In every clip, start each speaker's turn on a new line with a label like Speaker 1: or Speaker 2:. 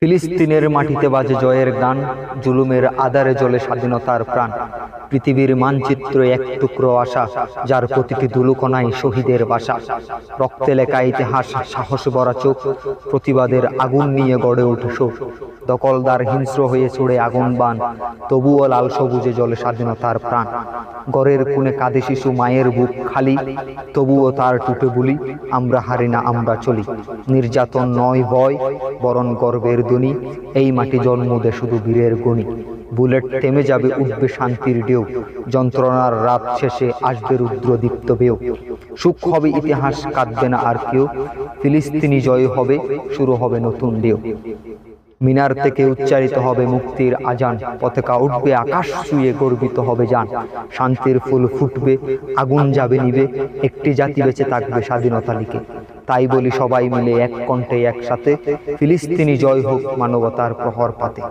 Speaker 1: ফিলিস্তিনের মাটিতে বাজে জয়ের গান, জুলুমের আঁধারে জ্বলে স্বাধীনতার প্রাণ। পৃথিবীর মানচিত্র এক টুকরো আশা, যার প্রতিটি ধুলুকণায় শহীদের বাসা। রক্তে লেখা ইতিহাস, সাহস ভরা চোখ, প্রতিবাদের আগুন নিয়ে গড়ে ওঠে শোক। দখলদার হিংস্র হয়ে ছুড়ে আগুন বান, তবুও লাল সবুজে জ্বলে স্বাধীনতার প্রাণ। ঘরের কোণে কাঁদে শিশু, মায়ের বুক খালি, তবুও তার টুটে বলি, আমরা হারি না, আমরা চলি। নির্যাতন নয় ভয়, বরণ গর্বের ধ্বনি, এই মাটি জন্ম দে শুধু বীরের গণি। বুলেট থেমে যাবে, উঠবে শান্তির ঢেউ, যন্ত্রণার রাত শেষে আসবে রুদ্রদীপ্ত বেউ। সুখ হবে ইতিহাস, কাঁদবে না আর কেউ, ফিলিস্তিনি জয় হবে, শুরু হবে নতুন ঢেউ। মিনার থেকে উচ্চারিত হবে মুক্তির আজান, পতাকা উঠবে আকাশ ছুঁয়ে, গর্বিত হবে জান। শান্তির ফুল ফুটবে, আগুন যাবে নিবে, একটি জাতি বেঁচে থাকবে স্বাধীনতা লিখে। তাই বলি সবাই মিলে এক কণ্ঠে একসাথে, ফিলিস্তিনি জয় হোক, মানবতার প্রহর পাতে।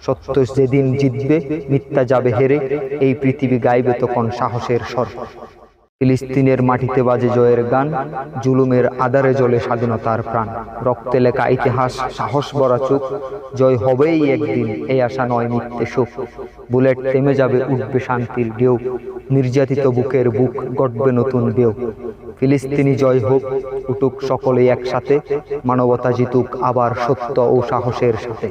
Speaker 1: সত্য যেদিন জিতবে, মিথ্যা যাবে হেরে, এই পৃথিবী গাইবে তখন সাহসের স্বর। ফিলিস্তিনের মাটিতে বাজে জয়ের গান, জুলুমের আঁধারে জ্বলে স্বাধীনতার প্রাণ। রক্তে লেখা ইতিহাস, সাহস ভরা চোখ, জয় হবেই একদিন, এই আশা নয় মিথ্যে শোক। বুলেট থেমে যাবে, উঠবে শান্তির ঢেউ, নির্যাতিত বুকের বুক গড়বে নতুন ঢেউ। ফিলিস্তিনি জয় হোক, উঠুক সকলে একসাথে, মানবতা জিতুক আবার সত্য ও সাহসের সাথে।